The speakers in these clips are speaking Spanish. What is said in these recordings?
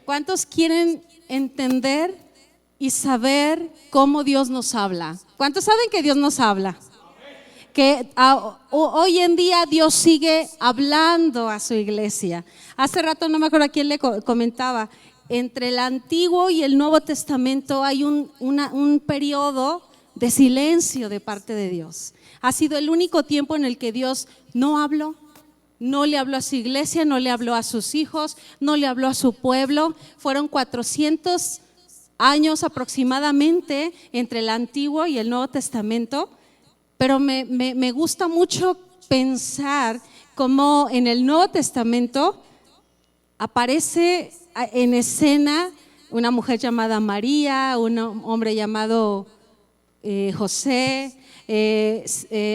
¿Cuántos quieren entender y saber cómo Dios nos habla? ¿Cuántos saben que Dios nos habla? Que hoy en día Dios sigue hablando a su iglesia. Hace rato no me acuerdo a quién le comentaba, entre el Antiguo y el Nuevo Testamento hay un periodo de silencio de parte de Dios. Ha sido el único tiempo en el que Dios no habló. No le habló a su iglesia, no le habló a sus hijos, no le habló a su pueblo. Fueron 400 años aproximadamente entre el Antiguo y el Nuevo Testamento. Pero me gusta mucho pensar cómo en el Nuevo Testamento aparece en escena una mujer llamada María, un hombre llamado José,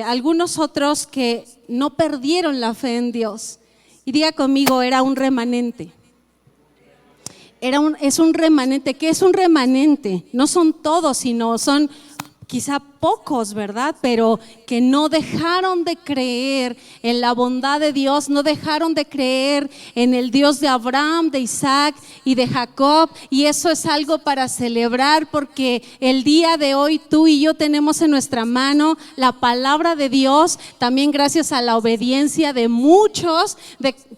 algunos otros que no perdieron la fe en Dios. Y diga conmigo, era un remanente. Es un remanente. ¿Qué es un remanente? No son todos, sino son quizá pocos, ¿verdad? Pero que no dejaron de creer en la bondad de Dios, no dejaron de creer en el Dios de Abraham, de Isaac y de Jacob. Y eso es algo para celebrar, porque el día de hoy tú y yo tenemos en nuestra mano la palabra de Dios, también gracias a la obediencia de muchos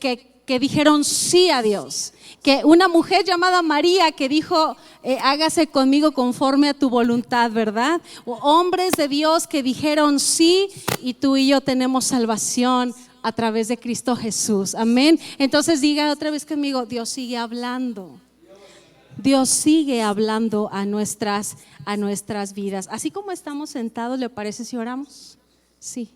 que dijeron sí a Dios. Que una mujer llamada María que dijo, hágase conmigo conforme a tu voluntad, ¿verdad? O hombres de Dios que dijeron sí, y tú y yo tenemos salvación a través de Cristo Jesús, amén. Entonces diga otra vez conmigo, Dios sigue hablando. Dios sigue hablando a nuestras vidas. Así como estamos sentados, ¿le parece si oramos? Sí.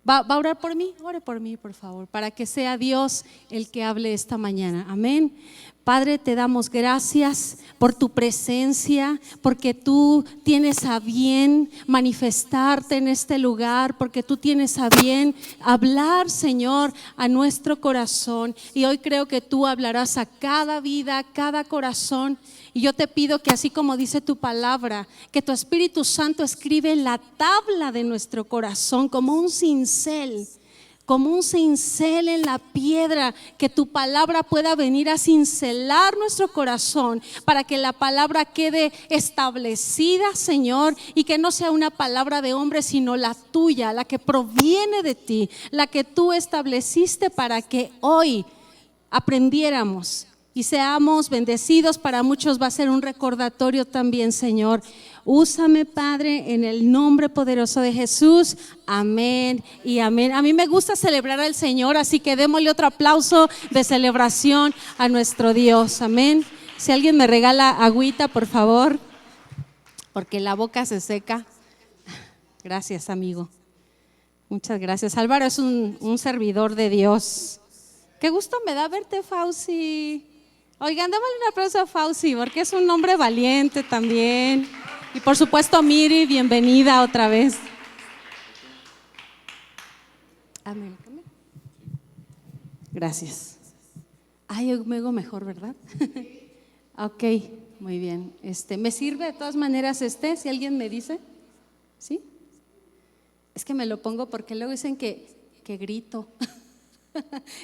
¿Va a orar por mí? Ore por mí, por favor, para que sea Dios el que hable esta mañana. Amén. Padre, te damos gracias por tu presencia, porque tú tienes a bien manifestarte en este lugar, porque tú tienes a bien hablar, Señor, a nuestro corazón. Y hoy creo que tú hablarás a cada vida, a cada corazón. Y yo te pido que así como dice tu palabra, que tu Espíritu Santo escribe en la tabla de nuestro corazón como un cincel en la piedra, que tu palabra pueda venir a cincelar nuestro corazón para que la palabra quede establecida, Señor, y que no sea una palabra de hombre, sino la tuya, la que proviene de ti, la que tú estableciste para que hoy aprendiéramos y seamos bendecidos. Para muchos va a ser un recordatorio también, Señor. Úsame, Padre, en el nombre poderoso de Jesús. Amén y amén. A mí me gusta celebrar al Señor, así que démosle otro aplauso de celebración a nuestro Dios. Amén. Si alguien me regala agüita, por favor, porque la boca se seca. Gracias, amigo. Muchas gracias. Álvaro es un servidor de Dios. Qué gusto me da verte, Fauci. Oigan, démosle un aplauso a Fauci, porque es un hombre valiente también. Y por supuesto, Miri, bienvenida otra vez. Amén. Gracias. Ay, me hago mejor, ¿verdad? Ok, muy bien. ¿Me sirve de todas maneras si alguien me dice? ¿Sí? Es que me lo pongo porque luego dicen que grito.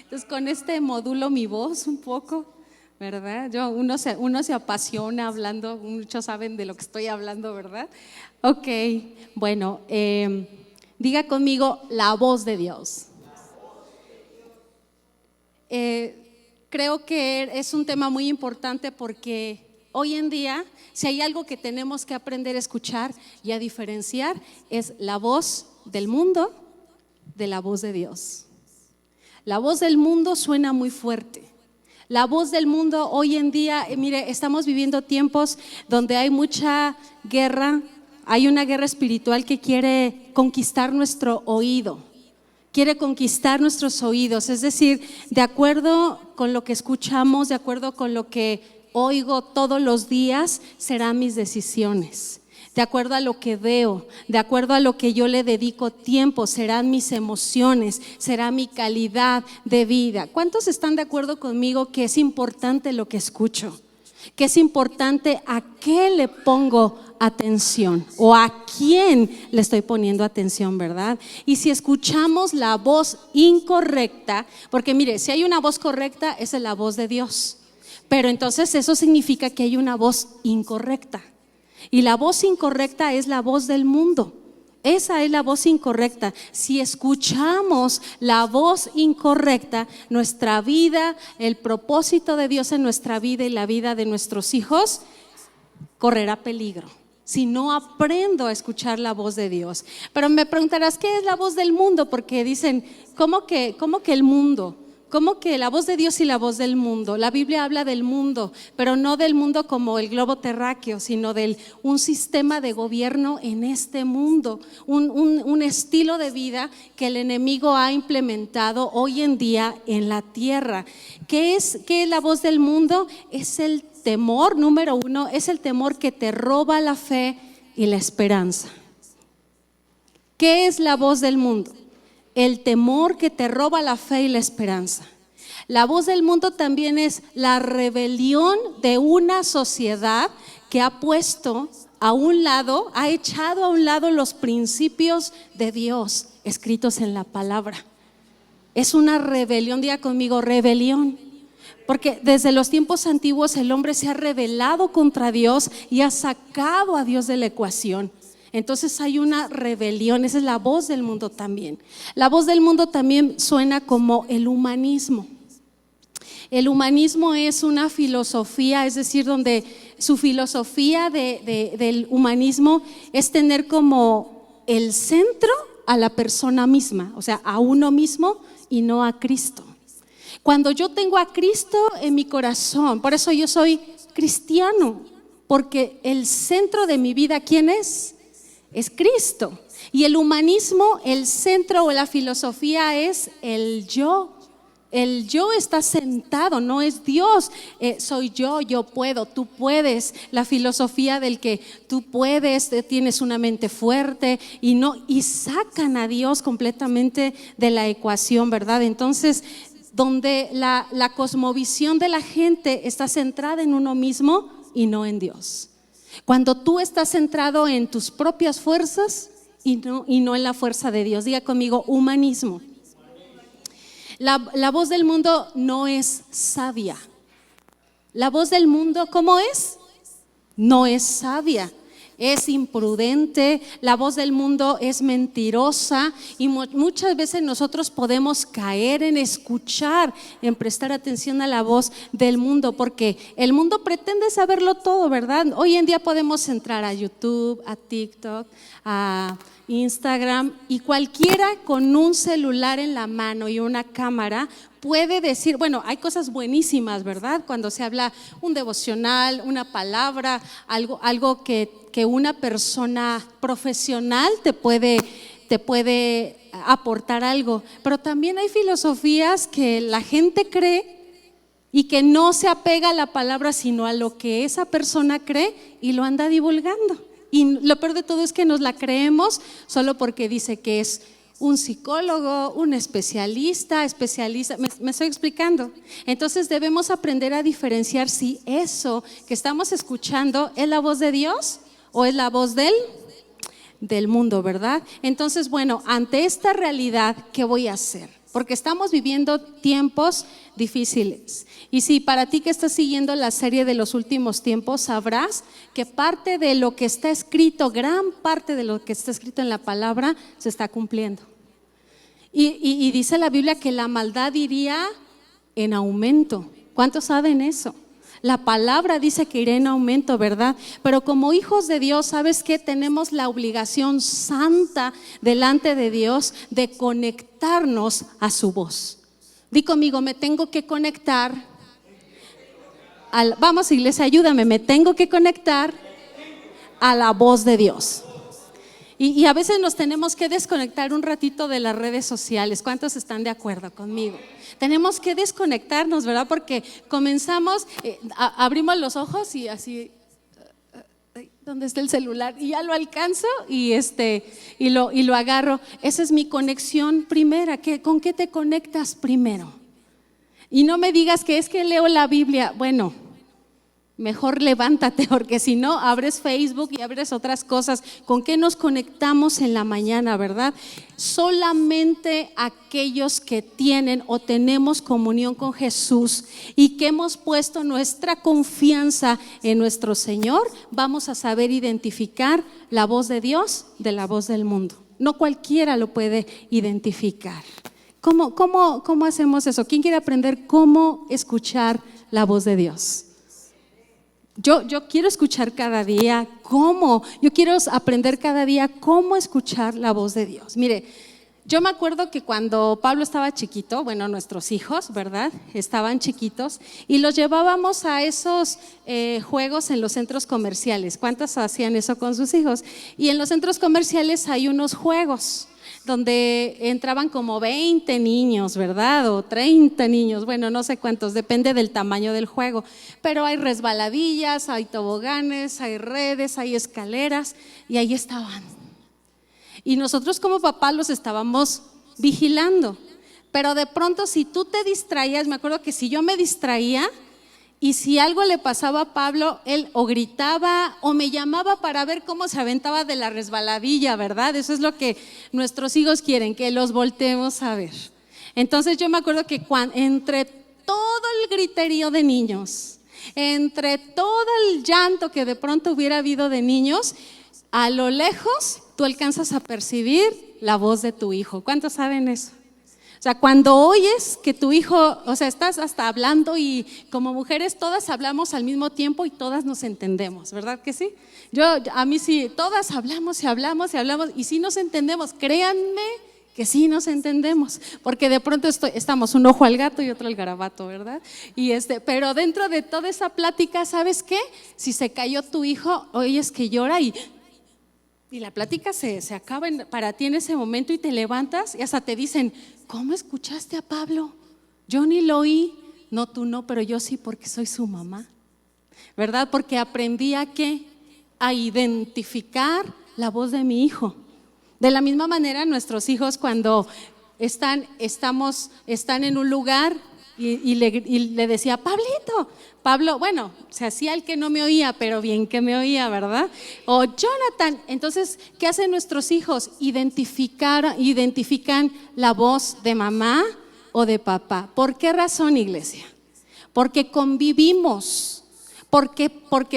Entonces con modulo mi voz un poco, ¿verdad? Uno se apasiona hablando, muchos saben de lo que estoy hablando, ¿verdad? Ok, bueno, diga conmigo, la voz de Dios. Creo que es un tema muy importante porque hoy en día, si hay algo que tenemos que aprender a escuchar y a diferenciar, es la voz del mundo de la voz de Dios. La voz del mundo suena muy fuerte. La voz del mundo hoy en día, mire, estamos viviendo tiempos donde hay mucha guerra, hay una guerra espiritual que quiere conquistar nuestro oído, quiere conquistar nuestros oídos, es decir, de acuerdo con lo que escuchamos, de acuerdo con lo que oigo todos los días, serán mis decisiones. De acuerdo a lo que veo, de acuerdo a lo que yo le dedico tiempo, serán mis emociones, será mi calidad de vida. ¿Cuántos están de acuerdo conmigo que es importante lo que escucho? Que es importante a qué le pongo atención o a quién le estoy poniendo atención, ¿verdad? Y si escuchamos la voz incorrecta, porque mire, si hay una voz correcta, esa es la voz de Dios. Pero entonces eso significa que hay una voz incorrecta. Y la voz incorrecta es la voz del mundo. Esa es la voz incorrecta. Si escuchamos la voz incorrecta, nuestra vida, el propósito de Dios en nuestra vida y la vida de nuestros hijos correrá peligro. Si no aprendo a escuchar la voz de Dios. Pero me preguntarás, ¿qué es la voz del mundo? Porque dicen, ¿cómo que el mundo? ¿Cómo que la voz de Dios y la voz del mundo? La Biblia habla del mundo, pero no del mundo como el globo terráqueo, sino de un sistema de gobierno en este mundo, un estilo de vida que el enemigo ha implementado hoy en día en la tierra. ¿Qué es la voz del mundo? Es el temor, número uno, es el temor que te roba la fe y la esperanza. ¿Qué es la voz del mundo? El temor que te roba la fe y la esperanza. La voz del mundo también es la rebelión de una sociedad que ha puesto a un lado, ha echado a un lado los principios de Dios escritos en la palabra. Es una rebelión, diga conmigo, rebelión. Porque desde los tiempos antiguos el hombre se ha rebelado contra Dios y ha sacado a Dios de la ecuación. Entonces hay una rebelión, esa es la voz del mundo también. La voz del mundo también suena como el humanismo. El humanismo es una filosofía, es decir, donde su filosofía del humanismo es tener como el centro a la persona misma, o sea, a uno mismo y no a Cristo. Cuando yo tengo a Cristo en mi corazón, por eso yo soy cristiano, porque el centro de mi vida, ¿quién es? Es Cristo. Y el humanismo, el centro o la filosofía es el yo. El yo está sentado, no es Dios. Soy yo puedo, tú puedes. La filosofía del que tú puedes, tienes una mente fuerte y sacan a Dios completamente de la ecuación, ¿verdad? Entonces, donde la cosmovisión de la gente está centrada en uno mismo y no en Dios. Cuando tú estás centrado en tus propias fuerzas y no en la fuerza de Dios. Diga conmigo, humanismo. La voz del mundo no es sabia. La voz del mundo, ¿cómo es? No es sabia. Es imprudente, la voz del mundo es mentirosa y muchas veces nosotros podemos caer en escuchar, en prestar atención a la voz del mundo, porque el mundo pretende saberlo todo, ¿verdad? Hoy en día podemos entrar a YouTube, a TikTok, a Instagram y cualquiera con un celular en la mano y una cámara puede decir, bueno, hay cosas buenísimas, ¿verdad? Cuando se habla un devocional, una palabra, algo que una persona profesional te puede aportar algo. Pero también hay filosofías que la gente cree y que no se apega a la palabra, sino a lo que esa persona cree y lo anda divulgando. Y lo peor de todo es que nos la creemos solo porque dice que es un psicólogo, un especialista, me estoy explicando. Entonces debemos aprender a diferenciar si eso que estamos escuchando es la voz de Dios o es la voz del mundo, ¿verdad? Entonces, bueno, ante esta realidad, ¿qué voy a hacer? Porque estamos viviendo tiempos difíciles. Y si para ti que estás siguiendo la serie de los últimos tiempos, sabrás que parte de lo que está escrito, gran parte de lo que está escrito en la palabra, se está cumpliendo. Y dice la Biblia que la maldad iría en aumento. ¿Cuántos saben eso? La palabra dice que irá en aumento, ¿verdad? Pero como hijos de Dios, ¿sabes qué? Tenemos la obligación santa delante de Dios de conectarnos a su voz. Di conmigo, me tengo que conectar. Vamos, iglesia, ayúdame, me tengo que conectar a la voz de Dios. Y a veces nos tenemos que desconectar un ratito de las redes sociales. ¿Cuántos están de acuerdo conmigo? Tenemos que desconectarnos, ¿verdad? Porque comenzamos, abrimos los ojos y así, ¿dónde está el celular? Y ya lo alcanzo y lo agarro. Esa es mi conexión primera. ¿Con qué te conectas primero? Y no me digas que es que leo la Biblia. Bueno, mejor levántate, porque si no, abres Facebook y abres otras cosas. ¿Con qué nos conectamos en la mañana, verdad? Solamente aquellos que tienen o tenemos comunión con Jesús y que hemos puesto nuestra confianza en nuestro Señor, vamos a saber identificar la voz de Dios de la voz del mundo. No cualquiera lo puede identificar. ¿Cómo hacemos eso? ¿Quién quiere aprender cómo escuchar la voz de Dios? Yo quiero escuchar cada día cómo, yo quiero aprender cada día cómo escuchar la voz de Dios. Mire, yo me acuerdo que cuando Pablo estaba chiquito, bueno, nuestros hijos, ¿verdad? Estaban chiquitos y los llevábamos a esos juegos en los centros comerciales. ¿Cuántos hacían eso con sus hijos? Y en los centros comerciales hay unos juegos donde entraban como 20 niños, ¿verdad? O 30 niños, bueno, no sé cuántos, depende del tamaño del juego. Pero hay resbaladillas, hay toboganes, hay redes, hay escaleras y ahí estaban. Y nosotros como papás los estábamos vigilando. Pero de pronto si tú te distraías, me acuerdo que si yo me distraía y si algo le pasaba a Pablo, él o gritaba o me llamaba para ver cómo se aventaba de la resbaladilla, ¿verdad? Eso es lo que nuestros hijos quieren, que los volteemos a ver. Entonces yo me acuerdo que entre todo el griterío de niños, entre todo el llanto que de pronto hubiera habido de niños, a lo lejos tú alcanzas a percibir la voz de tu hijo. ¿Cuántos saben eso? O sea, cuando oyes que tu hijo, o sea, estás hasta hablando y como mujeres todas hablamos al mismo tiempo y todas nos entendemos, ¿verdad que sí? A mí sí, todas hablamos y hablamos y hablamos y sí nos entendemos, créanme que sí nos entendemos, porque de pronto estamos un ojo al gato y otro al garabato, ¿verdad? Pero dentro de toda esa plática, ¿sabes qué? Si se cayó tu hijo, oyes que llora y la plática se acaba para ti en ese momento y te levantas y hasta te dicen, ¿cómo escuchaste a Pablo? Yo ni lo oí. No, tú no, pero yo sí porque soy su mamá, ¿verdad? Porque aprendí a identificar la voz de mi hijo. De la misma manera nuestros hijos cuando están en un lugar y le decía, Pablito, Pablo, bueno, se hacía el que no me oía, pero bien que me oía, ¿verdad? O Jonathan. Entonces, ¿qué hacen nuestros hijos? Identifican la voz de mamá o de papá. ¿Por qué razón, iglesia? Porque convivimos, porque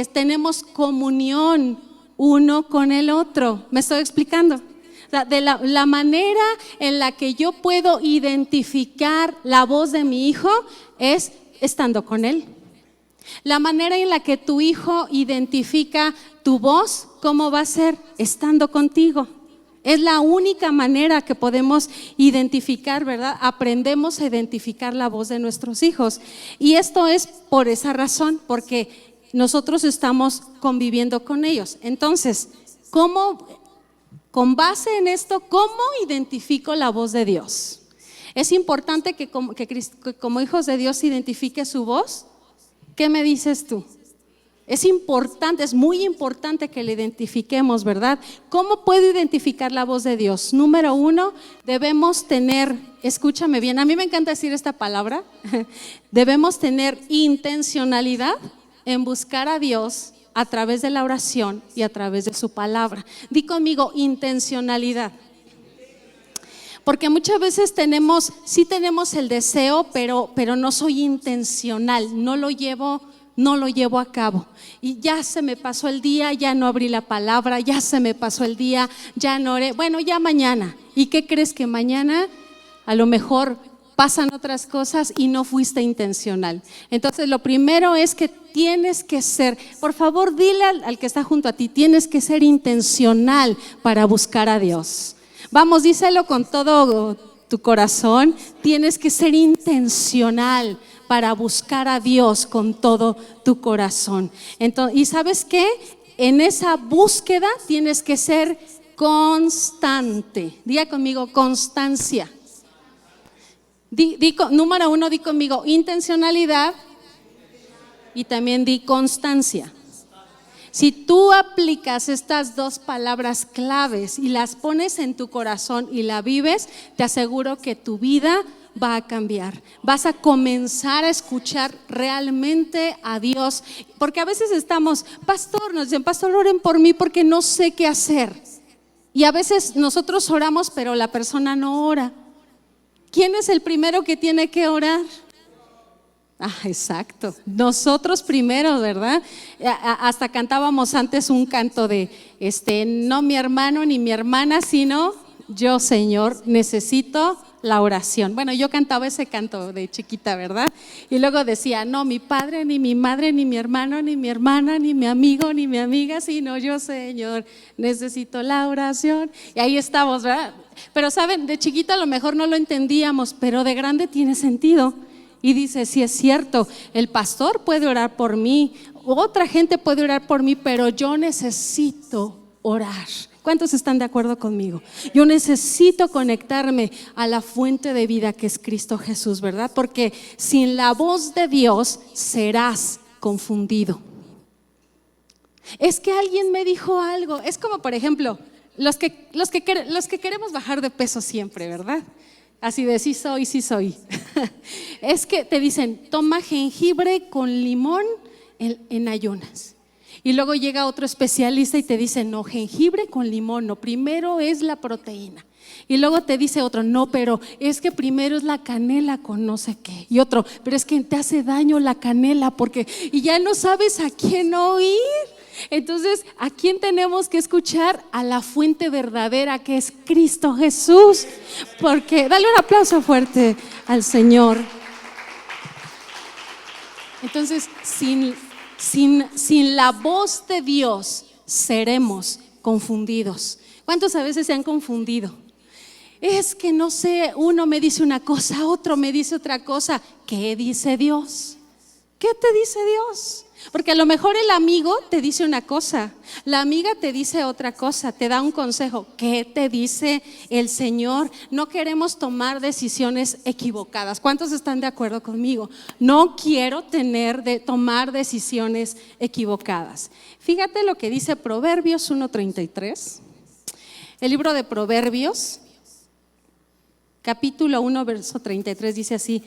tenemos comunión uno con el otro. ¿Me estoy explicando? De la manera en la que yo puedo identificar la voz de mi hijo es estando con él. La manera en la que tu hijo identifica tu voz, ¿cómo va a ser? Estando contigo. Es la única manera que podemos identificar, ¿verdad? Aprendemos a identificar la voz de nuestros hijos. Y esto es por esa razón, porque nosotros estamos conviviendo con ellos. Entonces, con base en esto, ¿cómo identifico la voz de Dios? ¿Es importante que como hijos de Dios identifique su voz? ¿Qué me dices tú? Es importante, es muy importante que la identifiquemos, ¿verdad? ¿Cómo puedo identificar la voz de Dios? Número 1, debemos tener, escúchame bien, a mí me encanta decir esta palabra, debemos tener intencionalidad en buscar a Dios a través de la oración y a través de su palabra. Di conmigo, intencionalidad. Porque muchas veces sí tenemos el deseo, pero no soy intencional, no lo llevo a cabo. Y ya se me pasó el día, ya no abrí la palabra, ya se me pasó el día, ya no oré, bueno, ya mañana. ¿Y qué crees? Que mañana a lo mejor pasan otras cosas y no fuiste intencional. Entonces lo primero es que tienes que ser, por favor dile al que está junto a ti, tienes que ser intencional para buscar a Dios. Vamos, díselo con todo tu corazón, tienes que ser intencional para buscar a Dios con todo tu corazón. Entonces, ¿y sabes qué? En esa búsqueda tienes que ser constante. Diga conmigo, constancia. Número 1, di conmigo, intencionalidad y también di constancia. Si tú aplicas estas dos palabras claves y las pones en tu corazón y la vives, te aseguro que tu vida va a cambiar. Vas a comenzar a escuchar realmente a Dios. Porque a veces estamos, pastor, nos dicen, pastor, oren por mí porque no sé qué hacer. Y a veces nosotros oramos, pero la persona no ora. ¿Quién es el primero que tiene que orar? Exacto, nosotros primero, ¿verdad? Hasta cantábamos antes un canto de no mi hermano ni mi hermana, sino yo, Señor, necesito la oración. Bueno, yo cantaba ese canto de chiquita, ¿verdad? Y luego decía, no mi padre, ni mi madre, ni mi hermano, ni mi hermana, ni mi amigo, ni mi amiga, sino yo, Señor, necesito la oración. Y ahí estamos, ¿verdad? Pero saben, de chiquita a lo mejor no lo entendíamos, pero de grande tiene sentido. Y dice, sí es cierto, el pastor puede orar por mí, otra gente puede orar por mí, pero yo necesito orar. ¿Cuántos están de acuerdo conmigo? Yo necesito conectarme a la fuente de vida que es Cristo Jesús, ¿verdad? Porque sin la voz de Dios serás confundido. Es que alguien me dijo algo, es como por ejemplo, los que queremos bajar de peso siempre, ¿verdad? Así de sí soy. Es que te dicen, toma jengibre con limón en ayunas. Y luego llega otro especialista y te dice, no, jengibre con limón, no, primero es la proteína. Y luego te dice otro, no, pero es que primero es la canela con no sé qué. Y otro, pero es que te hace daño la canela porque, y ya no sabes a quién oír. Entonces, ¿a quién tenemos que escuchar? A la fuente verdadera que es Cristo Jesús. Porque, dale un aplauso fuerte al Señor. Entonces, sin la voz de Dios seremos confundidos. ¿Cuántos a veces se han confundido? Es que no sé, uno me dice una cosa, otro me dice otra cosa. ¿Qué dice Dios? ¿Qué te dice Dios? Porque a lo mejor el amigo te dice una cosa, la amiga te dice otra cosa, te da un consejo. ¿Qué te dice el Señor? No queremos tomar decisiones equivocadas. ¿Cuántos están de acuerdo conmigo? No quiero tomar decisiones equivocadas. Fíjate lo que dice Proverbios 1:33. El libro de Proverbios, capítulo 1, verso 33, dice así.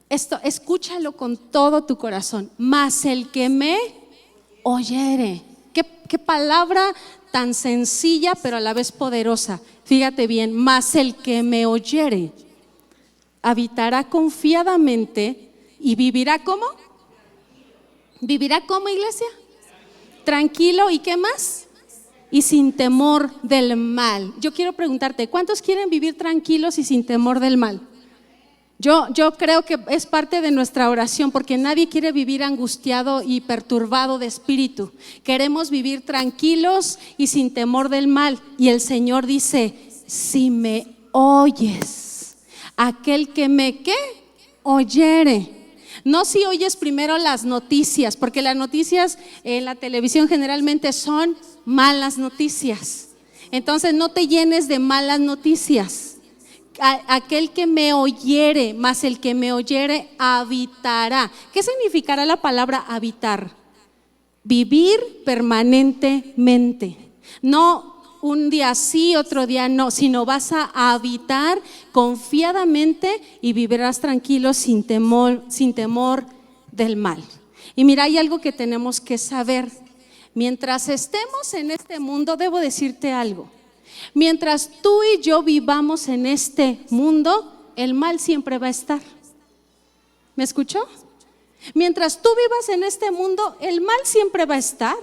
Esto, escúchalo con todo tu corazón. Mas el que me oyere. Qué palabra tan sencilla, pero a la vez poderosa. Fíjate bien, mas el que me oyere habitará confiadamente y vivirá ¿cómo? ¿Vivirá cómo, iglesia? Tranquilo, ¿y qué más? Y sin temor del mal. Yo quiero preguntarte, ¿cuántos quieren vivir tranquilos y sin temor del mal? Yo creo que es parte de nuestra oración, porque nadie quiere vivir angustiado y perturbado de espíritu. Queremos vivir tranquilos y sin temor del mal. Y el Señor dice, si me oyes, aquel que me ¿qué? Oyere. No si oyes primero las noticias, porque las noticias en la televisión generalmente son malas noticias. Entonces no te llenes de malas noticias. Aquel que me oyere, más el que me oyere habitará. ¿Qué significará la palabra habitar? Vivir permanentemente. No un día sí, otro día no, sino vas a habitar confiadamente y vivirás tranquilo sin temor del mal. Y mira, hay algo que tenemos que saber. Mientras estemos en este mundo, debo decirte algo. Mientras tú y yo vivamos en este mundo, el mal siempre va a estar. ¿Me escuchó? Mientras tú vivas en este mundo, el mal siempre va a estar.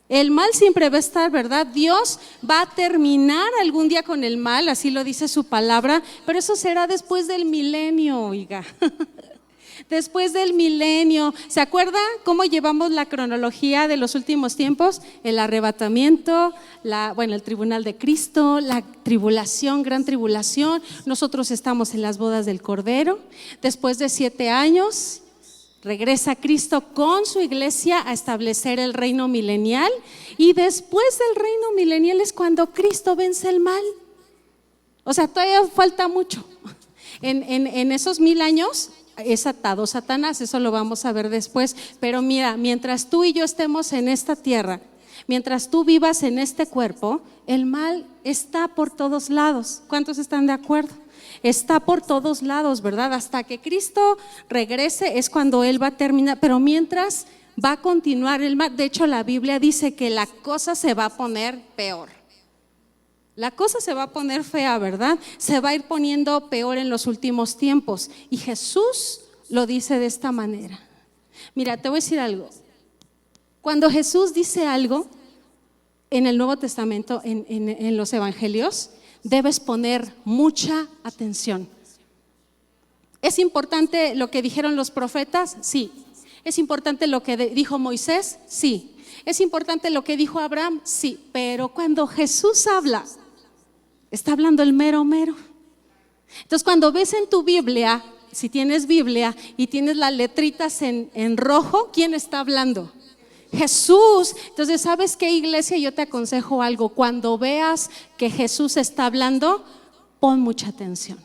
El mal siempre va a estar, ¿verdad? Dios va a terminar algún día con el mal, así lo dice su palabra, pero eso será después del milenio, oiga. Después del milenio. ¿Se acuerdan cómo llevamos la cronología de los últimos tiempos? El arrebatamiento, el tribunal de Cristo, la tribulación, gran tribulación. Nosotros estamos en las bodas del Cordero. Después de 7 años regresa Cristo con su iglesia a establecer el reino milenial, y después del reino milenial es cuando Cristo vence el mal. O sea, todavía falta mucho. En esos 1000 años es atado Satanás, eso lo vamos a ver después. Pero mira, mientras tú y yo estemos en esta tierra, Mientras tú vivas en este cuerpo, el mal está por todos lados. ¿Cuántos están de acuerdo? Está por todos lados, ¿verdad? Hasta que Cristo regrese es cuando Él va a terminar, pero mientras va a continuar el mal. De hecho, la Biblia dice que la cosa se va a poner peor. La cosa se va a poner fea, ¿verdad? Se va a ir poniendo peor en los últimos tiempos. Y Jesús lo dice de esta manera. Mira, te voy a decir algo. Cuando Jesús dice algo en el Nuevo Testamento, en los Evangelios, debes poner mucha atención. ¿Es importante lo que dijeron los profetas? Sí. ¿Es importante lo que dijo Moisés? Sí. ¿Es importante lo que dijo Abraham? Sí. Pero cuando Jesús habla, está hablando el mero mero. Entonces, cuando ves en tu Biblia, si tienes Biblia y tienes las letritas en rojo, ¿quién está hablando? Jesús. Entonces, ¿sabes qué, iglesia? Yo te aconsejo algo. Cuando veas que Jesús está hablando, pon mucha atención,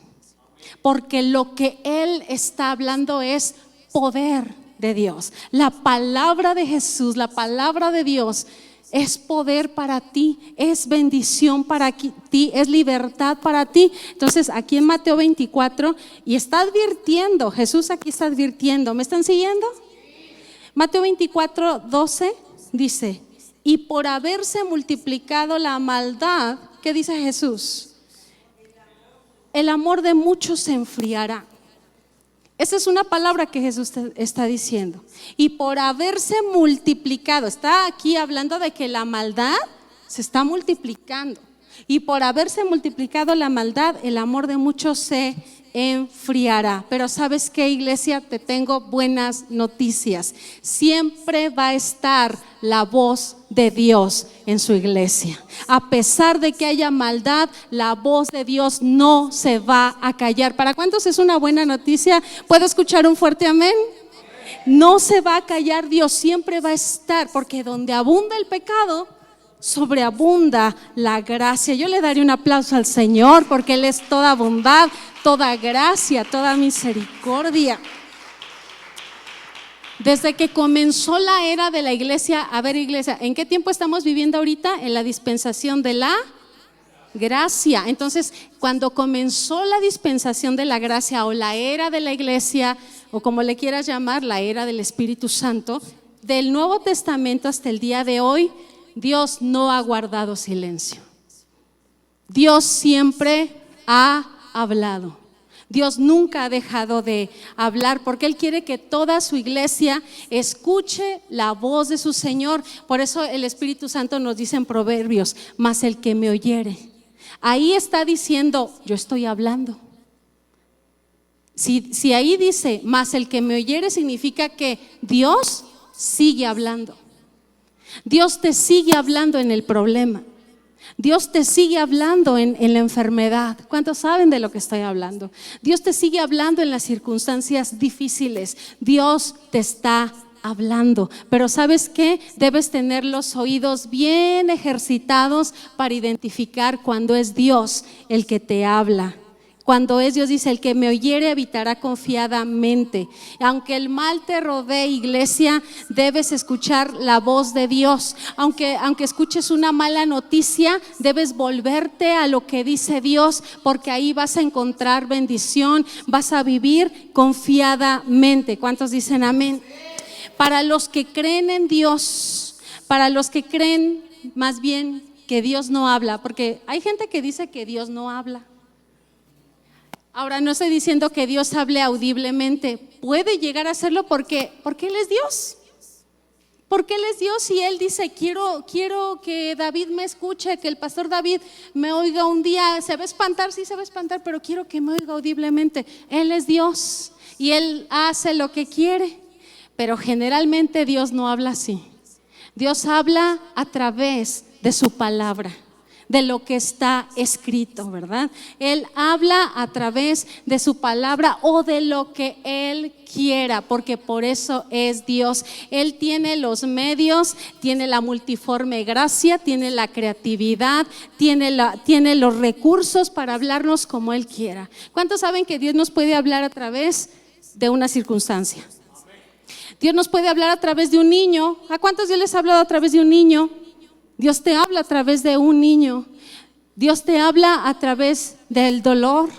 porque lo que Él está hablando es poder de Dios. La palabra de Jesús, la palabra de Dios es poder para ti, es bendición para ti, es libertad para ti. Entonces, aquí en Mateo 24, y está advirtiendo, Jesús aquí está advirtiendo. ¿Me están siguiendo? Mateo 24, 12 dice: y por haberse multiplicado la maldad, ¿qué dice Jesús? El amor de muchos se enfriará. Esa es una palabra que Jesús está diciendo. Y por haberse multiplicado, está aquí hablando de que la maldad se está multiplicando. Y por haberse multiplicado la maldad, el amor de muchos se enfriará. Pero ¿sabes qué, iglesia? Te tengo buenas noticias. Siempre va a estar la voz de Dios en su iglesia. A pesar de que haya maldad, la voz de Dios no se va a callar. ¿Para cuántos es una buena noticia? ¿Puedo escuchar un fuerte amén? No se va a callar, Dios siempre va a estar, porque donde abunda el pecado, sobreabunda la gracia. Yo le daré un aplauso al Señor, porque Él es toda bondad, toda gracia, toda misericordia. Desde que comenzó la era de la iglesia, a ver, iglesia, ¿en qué tiempo estamos viviendo ahorita? En la dispensación de la gracia. Entonces, cuando comenzó la dispensación de la gracia, o la era de la iglesia, o como le quieras llamar, la era del Espíritu Santo, del Nuevo Testamento hasta el día de hoy, Dios no ha guardado silencio. Dios siempre ha hablado. Dios nunca ha dejado de hablar, porque Él quiere que toda su iglesia escuche la voz de su Señor. Por eso el Espíritu Santo nos dice en Proverbios: mas el que me oyere. Ahí está diciendo: yo estoy hablando. Si ahí dice mas el que me oyere, significa que Dios sigue hablando. Dios te sigue hablando en el problema. Dios te sigue hablando en la enfermedad. ¿Cuántos saben de lo que estoy hablando? Dios te sigue hablando en las circunstancias difíciles. Dios te está hablando. Pero ¿sabes qué? Debes tener los oídos bien ejercitados para identificar cuando es Dios el que te habla. Cuando es Dios, dice: el que me oyere habitará confiadamente. Aunque el mal te rodee, iglesia, debes escuchar la voz de Dios. Aunque escuches una mala noticia, debes volverte a lo que dice Dios, porque ahí vas a encontrar bendición, vas a vivir confiadamente. ¿Cuántos dicen amén? Para los que creen en Dios, para los que creen más bien que Dios no habla, porque hay gente que dice que Dios no habla. Ahora, no estoy diciendo que Dios hable audiblemente. Puede llegar a hacerlo porque Él es Dios. Porque Él es Dios y Él dice: quiero que David me escuche, que el pastor David me oiga un día. ¿Se va a espantar? Sí, se va a espantar, pero quiero que me oiga audiblemente. Él es Dios y Él hace lo que quiere. Pero generalmente Dios no habla así. Dios habla a través de su palabra, de lo que está escrito, ¿verdad? Él habla a través de su palabra o de lo que Él quiera, porque por eso es Dios. Él tiene los medios, tiene la multiforme gracia, tiene la creatividad, tiene los recursos para hablarnos como Él quiera. ¿Cuántos saben que Dios nos puede hablar a través de una circunstancia? Dios nos puede hablar a través de un niño. ¿A cuántos Dios les ha hablado a través de un niño? Dios te habla a través de un niño. Dios te habla a través del dolor.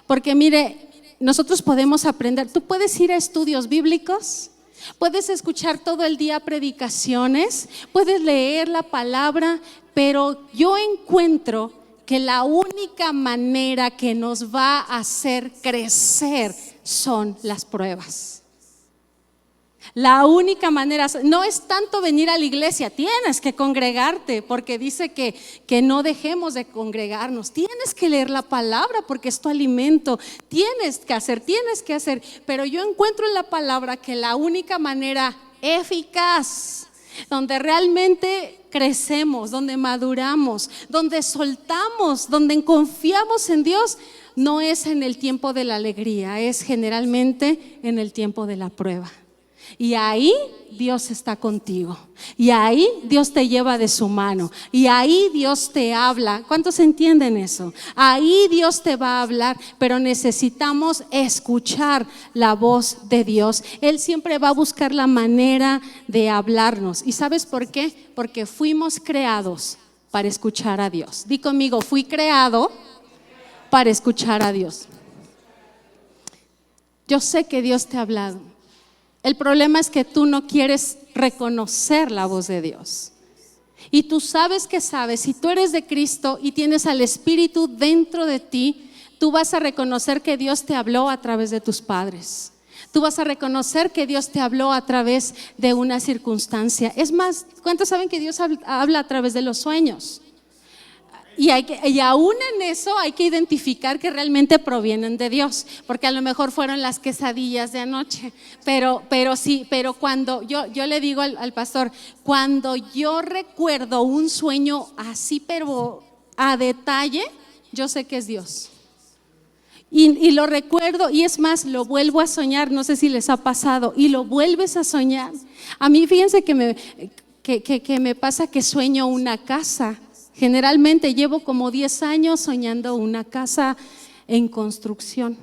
Porque mire, nosotros podemos aprender. Tú puedes ir a estudios bíblicos, puedes escuchar todo el día predicaciones, puedes leer la palabra, pero yo encuentro que la única manera que nos va a hacer crecer son las pruebas. La única manera, no es tanto venir a la iglesia, tienes que congregarte porque dice que no dejemos de congregarnos, tienes que leer la palabra porque es tu alimento, tienes que hacer, pero yo encuentro en la palabra que la única manera eficaz, donde realmente crecemos, donde maduramos, donde soltamos, donde confiamos en Dios, no es en el tiempo de la alegría, es generalmente en el tiempo de la prueba. Y ahí Dios está contigo, y ahí Dios te lleva de su mano, y ahí Dios te habla. ¿Cuántos entienden eso? Ahí Dios te va a hablar, pero necesitamos escuchar la voz de Dios. Él siempre va a buscar la manera de hablarnos. ¿Y sabes por qué? Porque fuimos creados para escuchar a Dios. Di conmigo, fui creado para escuchar a Dios. Yo sé que Dios te ha hablado. El problema es que tú no quieres reconocer la voz de Dios. Y tú sabes que sabes, si tú eres de Cristo y tienes al Espíritu dentro de ti, tú vas a reconocer que Dios te habló a través de tus padres. Tú vas a reconocer que Dios te habló a través de una circunstancia. Es más, ¿cuántos saben que Dios habla a través de los sueños? Y aún en eso hay que identificar que realmente provienen de Dios, porque a lo mejor fueron las quesadillas de anoche, pero cuando yo le digo al pastor, cuando yo recuerdo un sueño así pero a detalle, yo sé que es Dios. Y lo recuerdo, y es más, lo vuelvo a soñar. No sé si les ha pasado, y lo vuelves a soñar. A mí fíjense que me pasa que sueño una casa. Generalmente llevo como 10 años soñando una casa en construcción,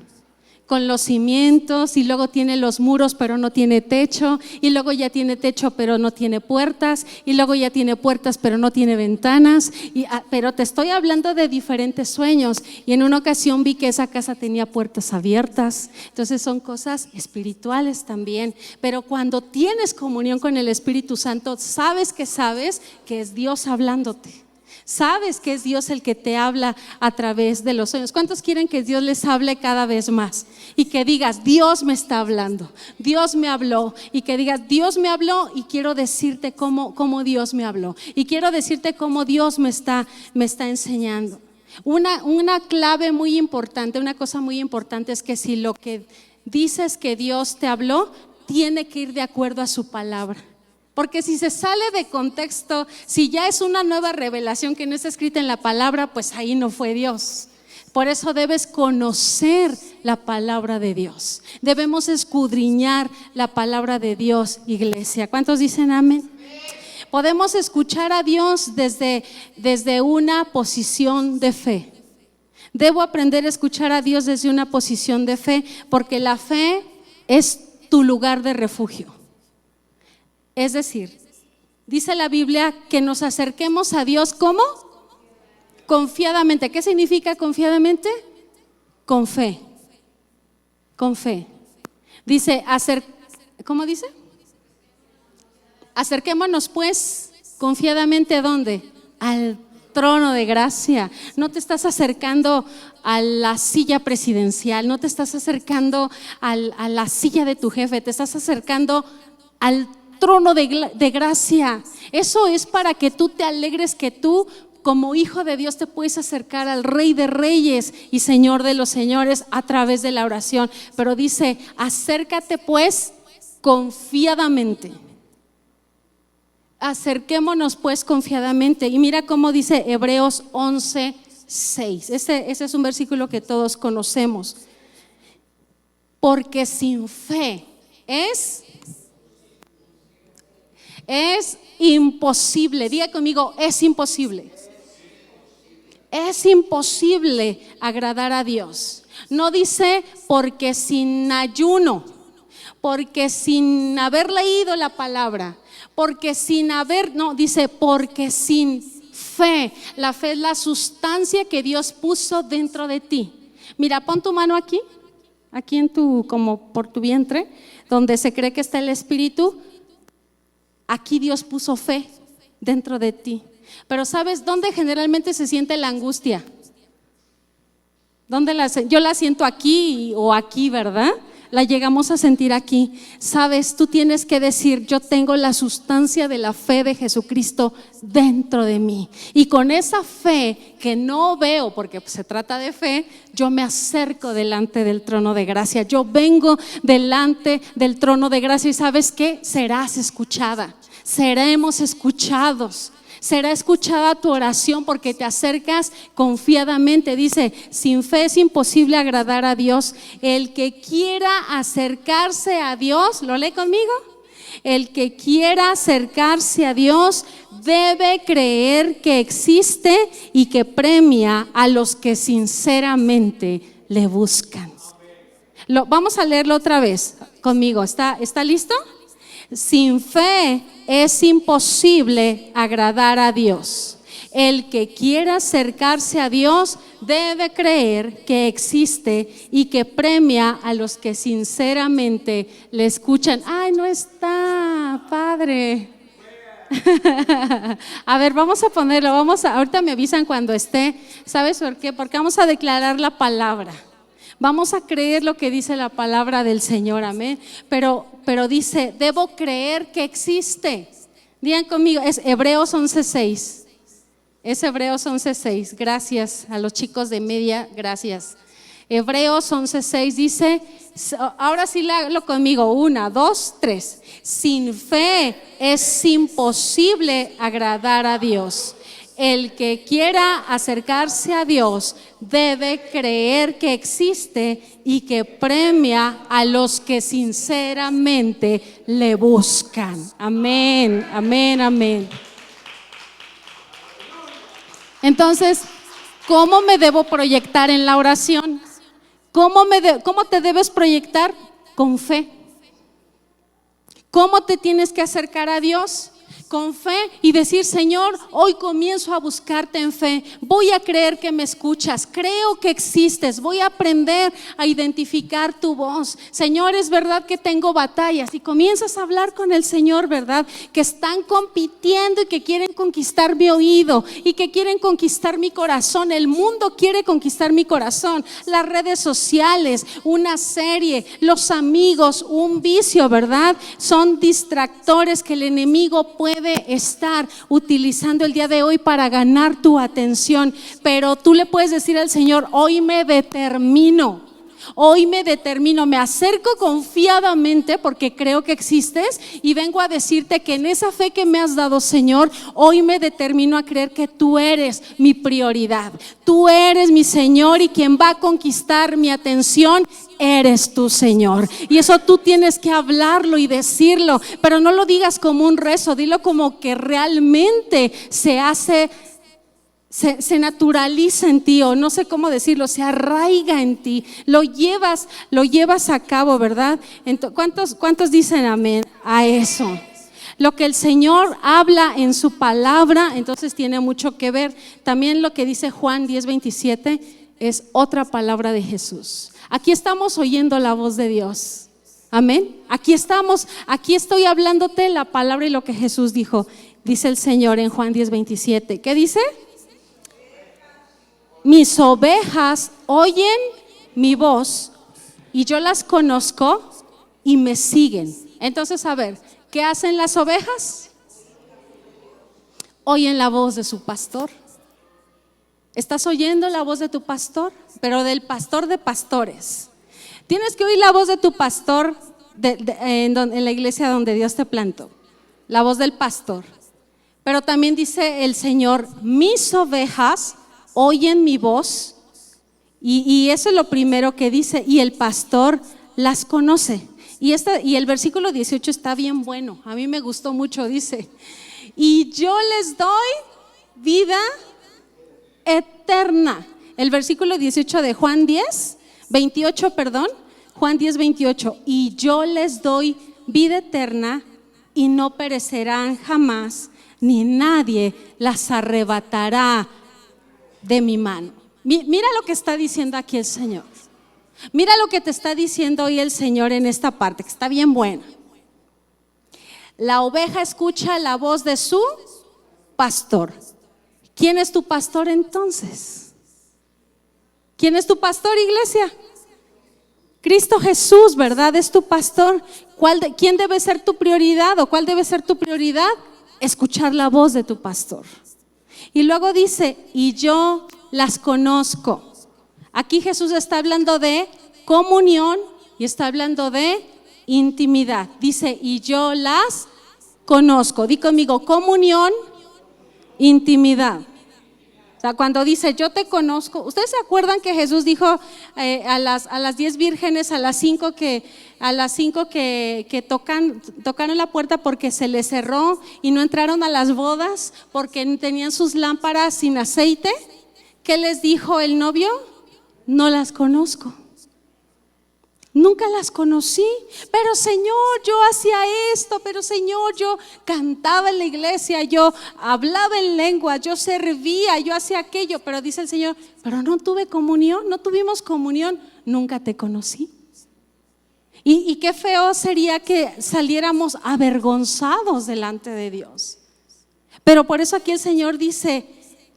con los cimientos, y luego tiene los muros pero no tiene techo, y luego ya tiene techo pero no tiene puertas, y luego ya tiene puertas pero no tiene ventanas, pero te estoy hablando de diferentes sueños. Y en una ocasión vi que esa casa tenía puertas abiertas. Entonces son cosas espirituales también, pero cuando tienes comunión con el Espíritu Santo, sabes que es Dios hablándote. Sabes que es Dios el que te habla a través de los sueños. ¿Cuántos quieren que Dios les hable cada vez más? Y que digas, Dios me está hablando, Dios me habló. Y que digas, Dios me habló, y quiero decirte cómo Dios me habló. Y quiero decirte cómo Dios me está enseñando. Una clave muy importante, una cosa muy importante es que si lo que dices que Dios te habló, tiene que ir de acuerdo a su palabra. Porque si se sale de contexto, si ya es una nueva revelación que no está escrita en la palabra, pues ahí no fue Dios. Por eso debes conocer la palabra de Dios. Debemos escudriñar la palabra de Dios, iglesia. ¿Cuántos dicen amén? Podemos escuchar a Dios desde una posición de fe. Debo aprender a escuchar a Dios desde una posición de fe, porque la fe es tu lugar de refugio. Es decir, dice la Biblia que nos acerquemos a Dios, ¿cómo? Confiadamente. ¿Qué significa confiadamente? Con fe. Con fe. Dice, ¿cómo dice? Acerquémonos pues confiadamente, ¿a dónde? Al trono de gracia. No te estás acercando a la silla presidencial, no te estás acercando a la silla de tu jefe, te estás acercando al trono de gracia. Eso es para que tú te alegres que tú, como hijo de Dios, te puedes acercar al Rey de Reyes y Señor de los Señores a través de la oración. Pero dice, acércate pues confiadamente. Acerquémonos pues confiadamente. Y mira cómo dice Hebreos 11:6. Ese es un versículo que todos conocemos. Porque sin fe es imposible. Diga conmigo, es imposible. Es imposible agradar a Dios. No dice porque sin ayuno, porque sin haber leído la palabra, porque sin fe. La fe es la sustancia que Dios puso dentro de ti. Mira, pon tu mano aquí como por tu vientre, donde se cree que está el Espíritu. Aquí Dios puso fe dentro de ti. Pero ¿sabes dónde generalmente se siente la angustia? Yo la siento aquí o aquí, ¿verdad? La llegamos a sentir aquí. Sabes, tú tienes que decir: yo tengo la sustancia de la fe de Jesucristo dentro de mí, y con esa fe que no veo, porque se trata de fe, yo me acerco delante del trono de gracia. Yo vengo delante del trono de gracia, y ¿sabes qué? Serás escuchada, seremos escuchados. Será escuchada tu oración porque te acercas confiadamente. Dice: sin fe es imposible agradar a Dios. El que quiera acercarse a Dios, ¿lo lee conmigo? El que quiera acercarse a Dios debe creer que existe y que premia a los que sinceramente le buscan. Vamos a leerlo otra vez conmigo. ¿Está listo? Sin fe es imposible agradar a Dios. El que quiera acercarse a Dios debe creer que existe y que premia a los que sinceramente le escuchan. ¡Ay, no está, padre! A ver, vamos a ponerlo, ahorita me avisan cuando esté. ¿Sabes por qué? Porque vamos a declarar la palabra. Vamos a creer lo que dice la palabra del Señor, amén. Pero dice: debo creer que existe. Digan conmigo, es Hebreos 11:6. Es Hebreos 11:6. Gracias a los chicos de media, gracias. Hebreos 11:6 dice, ahora sí léalo conmigo, 1, 2, 3. Sin fe es imposible agradar a Dios. El que quiera acercarse a Dios debe creer que existe y que premia a los que sinceramente le buscan. Amén, amén, amén. Entonces, ¿cómo me debo proyectar en la oración? ¿Cómo te debes proyectar? Con fe. ¿Cómo te tienes que acercar a Dios? Con fe, y decir: Señor, hoy comienzo a buscarte en fe. Voy a creer que me escuchas, creo que existes, voy a aprender a identificar tu voz. Señor, es verdad que tengo batallas, y comienzas a hablar con el Señor, ¿verdad? Que están compitiendo y que quieren conquistar mi oído y que quieren conquistar mi corazón. El mundo quiere conquistar mi corazón, las redes sociales, una serie, los amigos, un vicio, ¿verdad? Son distractores que el enemigo puede estar utilizando el día de hoy para ganar tu atención. Pero tú le puedes decir al Señor: hoy me determino, me acerco confiadamente porque creo que existes, y vengo a decirte que en esa fe que me has dado, Señor, hoy me determino a creer que tú eres mi prioridad, tú eres mi Señor, y quien va a conquistar mi atención eres tú, Señor. Y eso tú tienes que hablarlo y decirlo, pero no lo digas como un rezo, dilo como que realmente se naturaliza en ti, o no sé cómo decirlo, se arraiga en ti, lo llevas a cabo, ¿verdad? ¿Cuántos dicen amén a eso? Lo que el Señor habla en su palabra, entonces tiene mucho que ver. También lo que dice Juan 10:27 es otra palabra de Jesús. Aquí estamos oyendo la voz de Dios. Amén. Aquí estoy hablándote la palabra y lo que Jesús dijo. Dice el Señor en Juan 10:27. ¿Qué dice? Mis ovejas oyen mi voz y yo las conozco y me siguen. Entonces, a ver, ¿qué hacen las ovejas? Oyen la voz de su pastor. ¿Estás oyendo la voz de tu pastor? Pero del pastor de pastores. Tienes que oír la voz de tu pastor en la iglesia donde Dios te plantó. La voz del pastor. Pero también dice el Señor: mis ovejas oyen mi voz. Y eso es lo primero que dice. Y el pastor las conoce. Y el versículo 18 está bien bueno. A mí me gustó mucho. Dice: y yo les doy vida eterna. El versículo 18 de Juan 28, Juan 10:28, y yo les doy vida eterna y no perecerán jamás, ni nadie las arrebatará de mi mano. Mira lo que está diciendo aquí el Señor. Mira lo que te está diciendo hoy el Señor en esta parte, que está bien buena. La oveja escucha la voz de su pastor. ¿Quién es tu pastor entonces? ¿Quién es tu pastor, iglesia? Cristo Jesús, ¿verdad? Es tu pastor. ¿Quién debe ser tu prioridad o cuál debe ser tu prioridad? Escuchar la voz de tu pastor. Y luego dice, y yo las conozco. Aquí Jesús está hablando de comunión y está hablando de intimidad. Dice, y yo las conozco. Di conmigo, comunión, intimidad. O sea, cuando dice yo te conozco, ¿ustedes se acuerdan que Jesús dijo a las 10 vírgenes, a las 5 que tocaron la puerta porque se les cerró y no entraron a las bodas porque tenían sus lámparas sin aceite? ¿Qué les dijo el novio? No las conozco. Nunca las conocí, pero Señor, yo hacía esto, pero Señor, yo cantaba en la iglesia, yo hablaba en lengua, yo servía, yo hacía aquello, pero dice el Señor, pero no tuve comunión, no tuvimos comunión, nunca te conocí. Y qué feo sería que saliéramos avergonzados delante de Dios. Pero por eso aquí el Señor dice,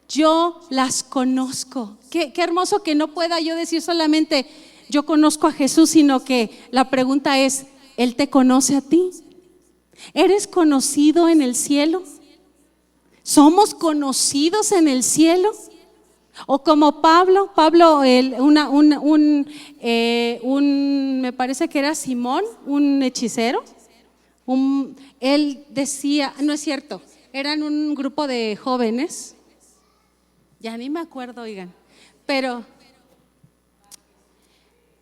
yo las conozco. Qué hermoso que no pueda yo decir solamente yo conozco a Jesús, sino que la pregunta es, ¿Él te conoce a ti? ¿Eres conocido en el cielo? ¿Somos conocidos en el cielo? O como Pablo, me parece que era Simón, un hechicero, él decía, no es cierto, eran un grupo de jóvenes, ya ni me acuerdo, oigan, pero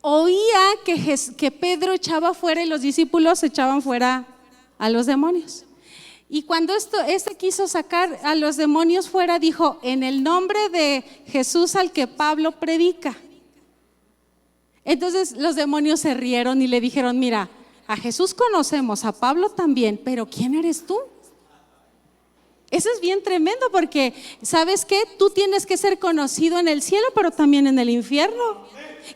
oía que Pedro echaba fuera y los discípulos echaban fuera a los demonios. Y cuando este quiso sacar a los demonios fuera, dijo, en el nombre de Jesús al que Pablo predica. Entonces los demonios se rieron y le dijeron, mira, a Jesús conocemos, a Pablo también, pero ¿quién eres tú? Eso es bien tremendo porque, ¿sabes qué? Tú tienes que ser conocido en el cielo, pero también en el infierno.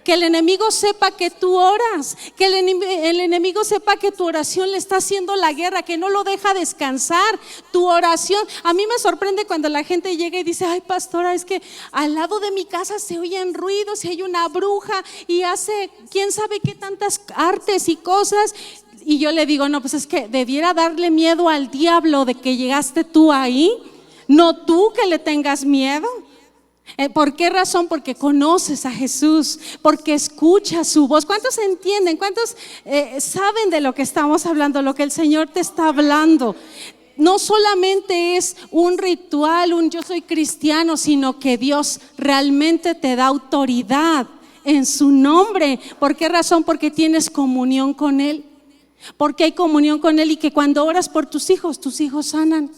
Que el enemigo sepa que tú oras, que el enemigo sepa que tu oración le está haciendo la guerra, que no lo deja descansar, tu oración. A mí me sorprende cuando la gente llega y dice, ay pastora, es que al lado de mi casa se oyen ruidos y hay una bruja y hace quién sabe qué tantas artes y cosas. Y yo le digo, no, pues es que debiera darle miedo al diablo de que llegaste tú ahí, no tú que le tengas miedo. ¿Por qué razón? Porque conoces a Jesús, porque escuchas su voz. ¿Cuántos entienden? ¿Cuántos saben de lo que estamos hablando, lo que el Señor te está hablando? No solamente es un ritual, un yo soy cristiano, sino que Dios realmente te da autoridad en su nombre. ¿Por qué razón? Porque tienes comunión con Él. Porque hay comunión con Él y que cuando oras por tus hijos sanan.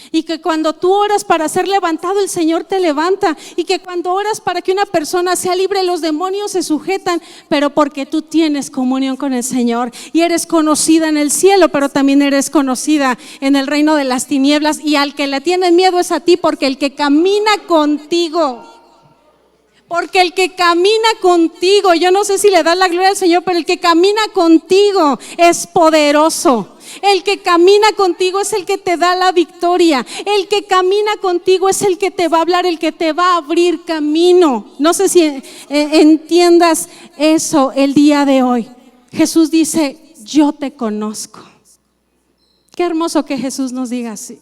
Y que cuando tú oras para ser levantado, el Señor te levanta. Y que cuando oras para que una persona sea libre, los demonios se sujetan. Pero porque tú tienes comunión con el Señor y eres conocida en el cielo, pero también eres conocida en el reino de las tinieblas. Y al que le tienen miedo es a ti, porque el que camina contigo, yo no sé si le das la gloria al Señor, pero el que camina contigo es poderoso. El que camina contigo es el que te da la victoria. El que camina contigo es el que te va a hablar, el que te va a abrir camino. No sé si entiendas eso el día de hoy. Jesús dice, yo te conozco. Qué hermoso que Jesús nos diga así.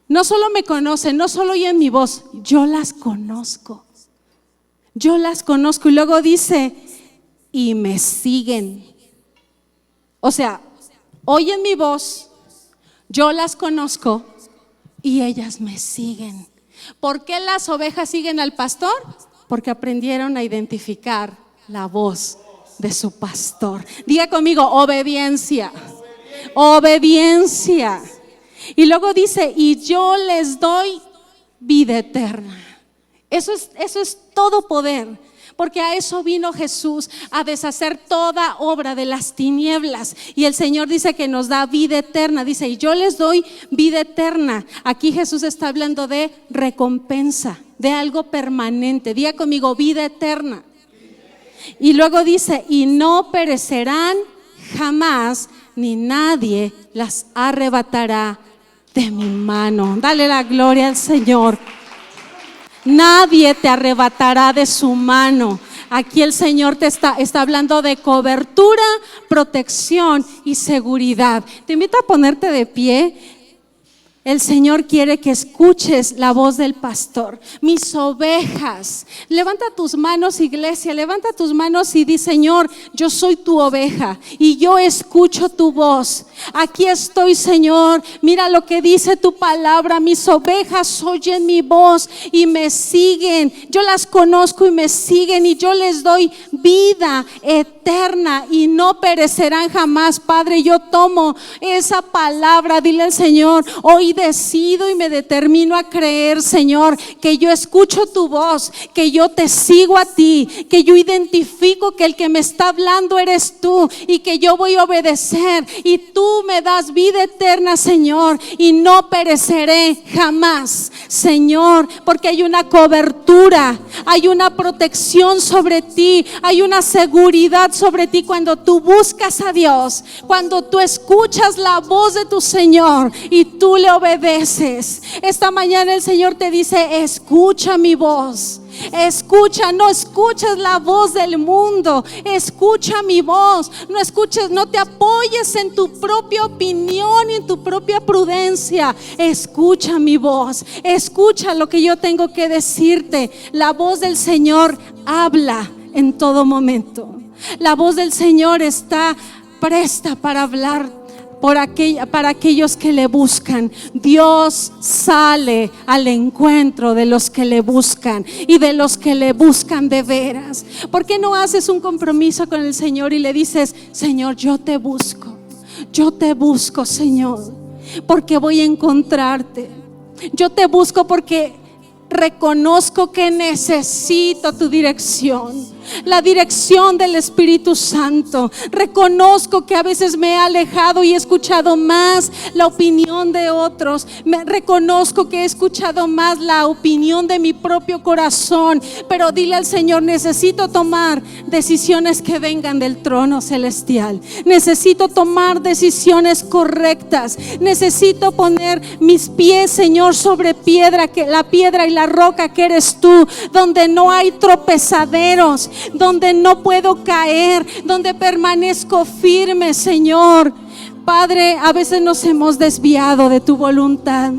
No solo me conoce, no solo oyen mi voz, yo las conozco. Yo las conozco. Y luego dice, y me siguen. O sea, oyen mi voz, yo las conozco y ellas me siguen. ¿Por qué las ovejas siguen al pastor? Porque aprendieron a identificar la voz de su pastor. Diga conmigo, obediencia. Obediencia. Y luego dice, y yo les doy vida eterna. Eso es todo poder. porque a eso vino Jesús, a deshacer toda obra de las tinieblas. Y el Señor dice que nos da vida eterna, dice, y yo les doy vida eterna. Aquí Jesús está hablando de recompensa, de algo permanente. Diga conmigo, vida eterna. Y luego dice, y no perecerán jamás, ni nadie las arrebatará de mi mano. Dale la gloria al Señor. Nadie te arrebatará de su mano. Aquí el Señor te está hablando de cobertura, protección y seguridad. Te invito a ponerte de pie. El Señor quiere que escuches la voz del pastor. Mis ovejas. Levanta tus manos, iglesia, levanta tus manos y di, Señor, yo soy tu oveja y yo escucho tu voz. Aquí estoy, Señor. Mira lo que dice tu palabra. Mis ovejas oyen mi voz y me siguen. Yo las conozco y me siguen y yo les doy vida eterna y no perecerán jamás. Padre, yo tomo esa palabra. Dile al Señor, hoy decido y me determino a creer, Señor, que yo escucho tu voz, que yo te sigo a ti, que yo identifico que el que me está hablando eres tú y que yo voy a obedecer y tú me das vida eterna, Señor, y no pereceré jamás, Señor, porque hay una cobertura, hay una protección sobre ti, hay una seguridad sobre ti cuando tú buscas a Dios, cuando tú escuchas la voz de tu Señor y tú le obedeces. Esta mañana el Señor te dice, escucha mi voz. Escucha, no escuches la voz del mundo, escucha mi voz, no escuches, no te apoyes en tu propia opinión y en tu propia prudencia. Escucha mi voz, escucha lo que yo tengo que decirte. La voz del Señor habla en todo momento. La voz del Señor está presta para hablar para aquellos que le buscan. Dios sale al encuentro de los que le buscan y de los que le buscan de veras. ¿Por qué no haces un compromiso con el Señor y le dices, Señor, yo te busco, Señor, porque voy a encontrarte. Yo te busco porque reconozco que necesito tu dirección, la dirección del Espíritu Santo. Reconozco que a veces me he alejado y he escuchado más la opinión de otros. Reconozco que he escuchado más la opinión de mi propio corazón. Pero dile al Señor, necesito tomar decisiones que vengan del trono celestial. Necesito tomar decisiones correctas. Necesito poner mis pies, Señor, sobre piedra, que la piedra y la roca que eres tú, donde no hay tropezaderos, donde no puedo caer, donde permanezco firme, Señor. Padre, a veces nos hemos desviado de tu voluntad,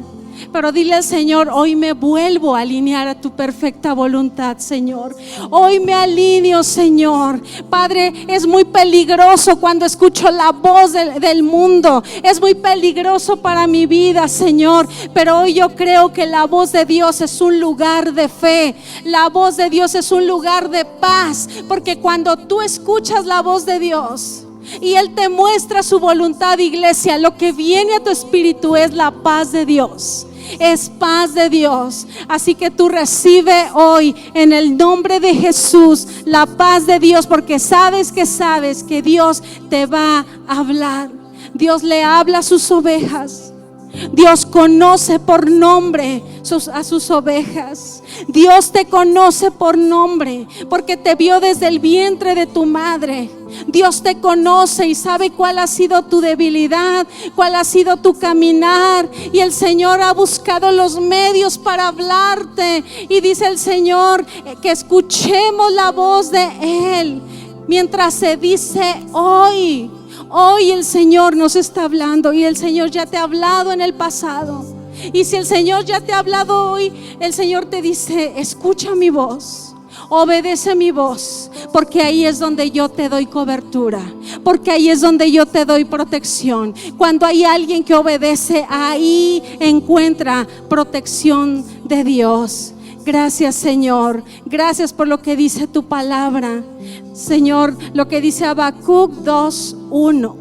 pero dile al Señor, hoy me vuelvo a alinear a tu perfecta voluntad, Señor. Hoy me alineo, Señor. Padre, es muy peligroso cuando escucho la voz del mundo. Es muy peligroso para mi vida, Señor. Pero hoy yo creo que la voz de Dios es un lugar de fe. La voz de Dios es un lugar de paz. Porque cuando tú escuchas la voz de Dios y Él te muestra su voluntad, iglesia, lo que viene a tu espíritu es la paz de Dios. Es paz de Dios. Así que tú recibe hoy en el nombre de Jesús la paz de Dios, porque sabes que Dios te va a hablar. Dios le habla a sus ovejas. Dios conoce por nombre a sus ovejas. Dios te conoce por nombre porque te vio desde el vientre de tu madre. Dios te conoce y sabe cuál ha sido tu debilidad, cuál ha sido tu caminar, y el Señor ha buscado los medios para hablarte. Y dice el Señor que escuchemos la voz de Él mientras se dice hoy. Hoy el Señor nos está hablando, y el Señor ya te ha hablado en el pasado. Y si el Señor ya te ha hablado hoy, el Señor te dice, escucha mi voz, obedece mi voz, porque ahí es donde yo te doy cobertura, porque ahí es donde yo te doy protección. Cuando hay alguien que obedece, ahí encuentra protección de Dios. Gracias, Señor. Gracias por lo que dice tu palabra, Señor, lo que dice Habacuc 2:1.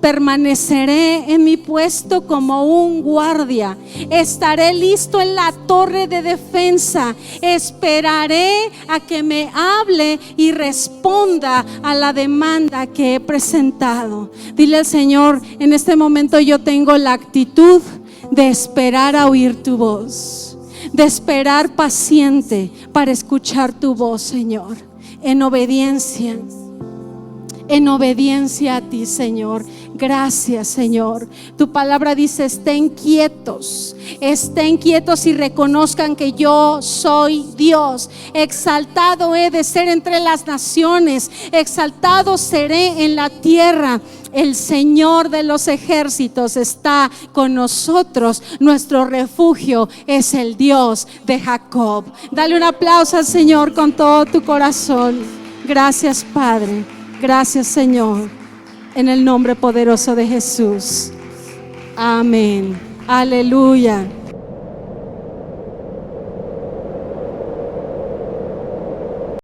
permaneceré en mi puesto como un guardia, estaré listo en la torre de defensa, esperaré a que me hable y responda a la demanda que he presentado. Dile al Señor: en este momento yo tengo la actitud de esperar a oír tu voz, de esperar paciente para escuchar tu voz, Señor, en obediencia a ti, Señor. Gracias, Señor. Tu palabra dice: estén quietos y reconozcan que yo soy Dios. Exaltado he de ser entre las naciones, exaltado seré en la tierra. El Señor de los ejércitos está con nosotros. Nuestro refugio es el Dios de Jacob. Dale un aplauso al Señor con todo tu corazón. Gracias, Padre. Gracias, Señor. En el nombre poderoso de Jesús. Amén. Aleluya.